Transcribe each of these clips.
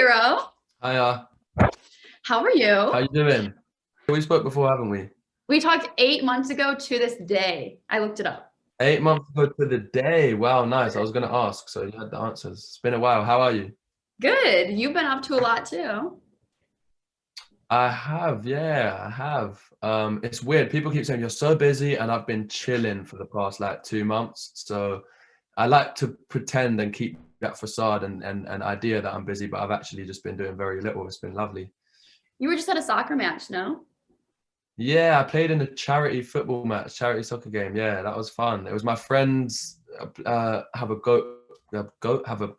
Hero. Hiya, How are how you? you doing? We spoke before, haven't we? We talked 8 months ago to this day. I looked it up. 8 months ago to the day. Wow, nice. I was gonna ask, so you had the answers. It's been a while. How are you? Good. You've been up to a lot too. I have, yeah, I have. It's weird. People keep saying you're so busy, and I've been chilling for the past like 2 months. So I like to pretend and keep that facade and idea that I'm busy, but I've actually just been doing very little. It's been lovely. You were just at a soccer match, no? Yeah, I played in a charity football match, charity soccer game. Yeah, that was fun. It was my friends have a goat have a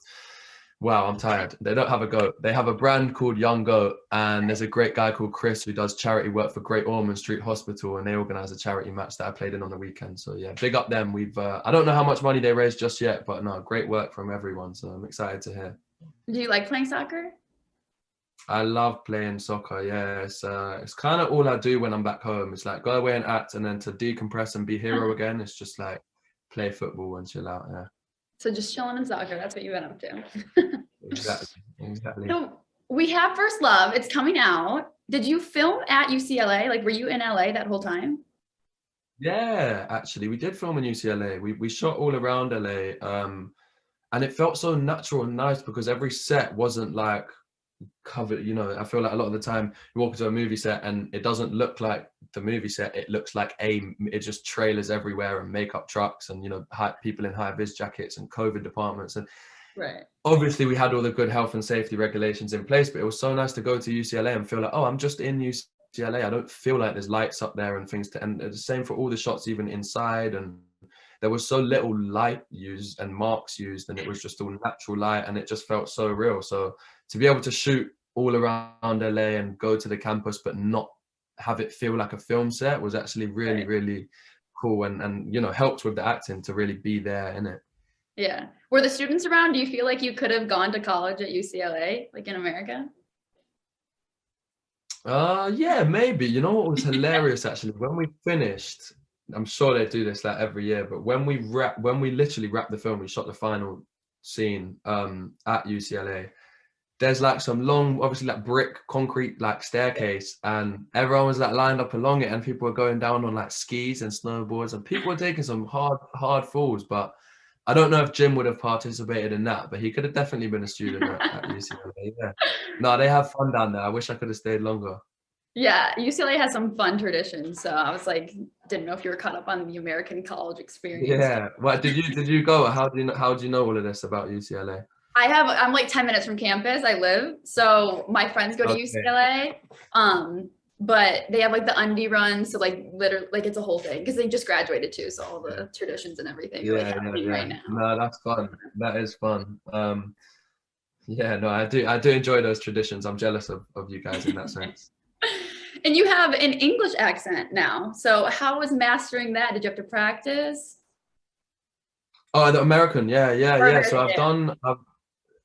wow, I'm tired. They don't have a goat. They have a brand called Young Goat, and there's a great guy called Chris who does charity work for Great Ormond Street Hospital, and they organize a charity match that I played in on the weekend. So yeah, big up them. We've I don't know how much money they raised just yet, but no, great work from everyone. So I'm excited to hear. Do you like playing soccer? I love playing soccer. Yeah, it's kind of all I do when I'm back home. It's like go away and act, and then to decompress and be hero again. It's just like play football and chill out. Yeah, So just chilling in soccer. That's what you've been up to. exactly, exactly. So we have First Love. It's coming out. Did you film at UCLA? Like, were you in LA that whole time? Yeah, actually, we did film in UCLA. We shot all around LA, and it felt so natural and nice because every set wasn't like covered. I feel like a lot of the time you walk into a movie set and it doesn't look like the movie set. It looks like it just trailers everywhere and makeup trucks and people in high vis jackets and COVID departments. And Right. obviously we had all the good health and safety regulations in place, but it was so nice to go to UCLA and feel like, oh, I'm just in UCLA. I don't feel like there's lights up there and things and the same for all the shots, even inside. And there was so little light used and marks used, and it was just all natural light, and it just felt so real. So to be able to shoot all around LA and go to the campus but not have it feel like a film set was actually really, Right. really cool, and helped with the acting to really be there in it. Yeah. Were the students around? Do you feel like you could have gone to college at UCLA, like in America? Yeah, maybe. You know what was hilarious actually? When we finished, I'm sure they do this like every year, but when we literally wrapped the film, we shot the final scene at UCLA. There's like some long, obviously like brick concrete like staircase, and everyone was like lined up along it, and people were going down on like skis and snowboards, and people were taking some hard falls. But I don't know if Jim would have participated in that, but he could have definitely been a student at UCLA. Yeah. No, they have fun down there. I wish I could have stayed longer. Yeah, UCLA has some fun traditions. So I was like, didn't know if you were caught up on the American college experience. Yeah. What did you go? How do you know all of this about UCLA? I'm like 10 minutes from campus. I live. So my friends go to Okay. UCLA. But they have like the undie run. So like literally like it's a whole thing because they just graduated too. So all Yeah. the traditions and everything are like Yeah, yeah, happening yeah. right now. No, that's fun. That is fun. Yeah, no, I do enjoy those traditions. I'm jealous of you guys in that sense. And you have an English accent now. So how was mastering that? Did you have to practice? Oh, the American, yeah, yeah, Or yeah. So American, I've yeah. done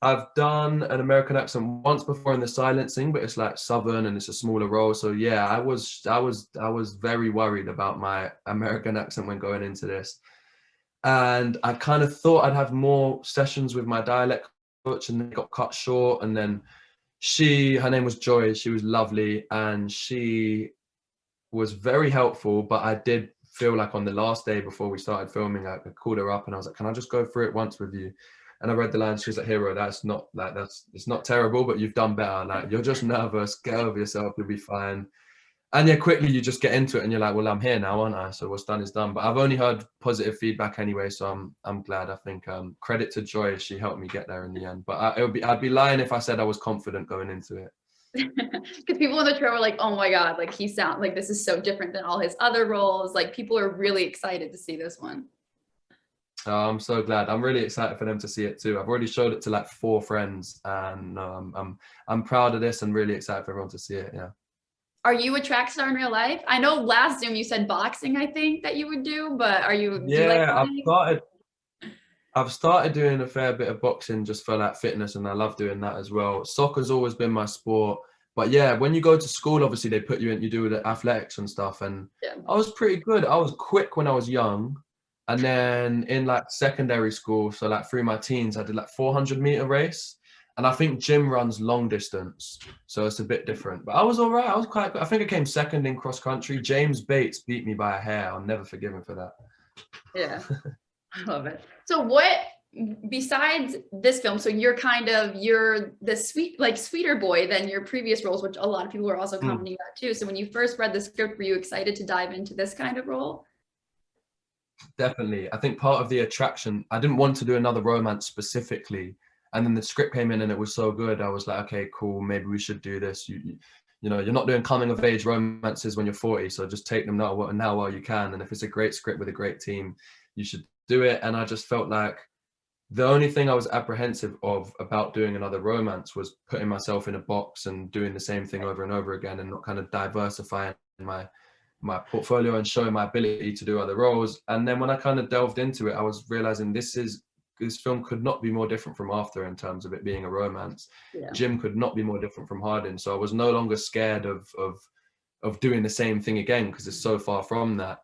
I've done an American accent once before in the silencing, but it's like Southern and it's a smaller role. So yeah, I was very worried about my American accent when going into this. And I kind of thought I'd have more sessions with my dialect coach, and they got cut short. And then her name was Joy, she was lovely, and she was very helpful. But I did feel like on the last day before we started filming, I called her up and I was like, can I just go through it once with you? And I read the line. She was like, Hero, it's not terrible, but you've done better. Like, you're just nervous, get over yourself, you'll be fine. And yeah, quickly you just get into it and you're like, well, I'm here now, aren't I? So what's done is done. But I've only heard positive feedback anyway, so I'm glad. I think credit to Joy, she helped me get there in the end. But I'd be lying if I said I was confident going into it. Because people in the show were like, oh my God, like he sounds like this is so different than all his other roles. Like people are really excited to see this one. I'm so glad. I'm really excited for them to see it too. I've already showed it to like 4 friends, and I'm proud of this and really excited for everyone to see it. Yeah. Are you a track star in real life? I know last Zoom you said boxing, I think that you would do, but do you like Yeah, running? I've started doing a fair bit of boxing just for like fitness, and I love doing that as well. Soccer's always been my sport. But yeah, when you go to school, obviously they put you in, you do the athletics and stuff. And Yeah. I was pretty good. I was quick when I was young. And then in like secondary school, so like through my teens, I did like 400-meter race. And I think Jim runs long distance, so it's a bit different. But I was all right. I was quite good. I think I came second in cross country. James Bates beat me by a hair. I'll never forgive him for that. Yeah, I love it. So what, besides this film, so you're the sweeter boy than your previous roles, which a lot of people were also commenting about too. So when you first read the script, were you excited to dive into this kind of role? Definitely. I think part of the attraction, I didn't want to do another romance specifically. And then the script came in and it was so good. I was like, okay, cool. Maybe we should do this. You know, you're not doing coming of age romances when you're 40. So just take them now while you can. And if it's a great script with a great team, you should do it. And I just felt like the only thing I was apprehensive of about doing another romance was putting myself in a box and doing the same thing over and over again and not kind of diversifying my portfolio and showing my ability to do other roles. And then when I kind of delved into it, I was realizing this film could not be more different from After in terms of it being a romance. Yeah. Jim could not be more different from Hardin. So I was no longer scared of doing the same thing again because it's so far from that.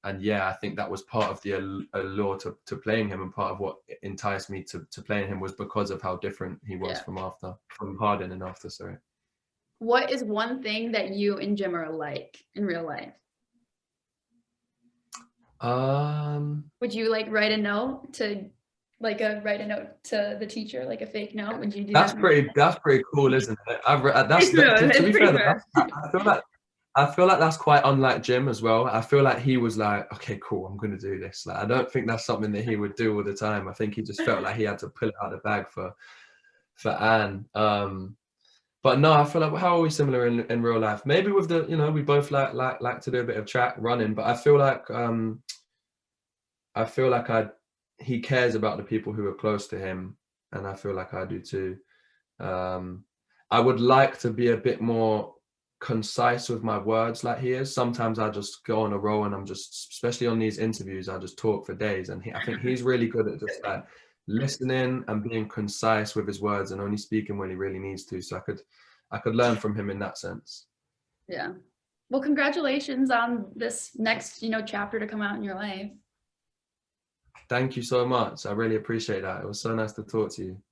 And yeah, I think that was part of the allure to playing him, and part of what enticed me to playing him was because of how different he was from Hardin and After, sorry. What is one thing that you and Jim are alike in real life? Would you like write a note to the teacher, like a fake note? Would you do that's that? That's pretty cool, isn't it? To be fair, I feel like that's quite unlike Jim as well. I feel like he was like, okay, cool, I'm gonna do this. Like, I don't think that's something that he would do all the time. I think he just felt like he had to pull it out of the bag for Anne. But no, I feel like how are we similar in real life? Maybe with the, we both like to do a bit of track running, but I feel like he cares about the people who are close to him, and I feel like I do too. I would like to be a bit more concise with my words like he is. Sometimes I just go on a roll and I'm just, especially on these interviews, I just talk for days, and I think he's really good at just like listening and being concise with his words and only speaking when he really needs to. So I could learn from him in that sense. Yeah. Well, congratulations on this next, chapter to come out in your life. Thank you so much. I really appreciate that. It was so nice to talk to you.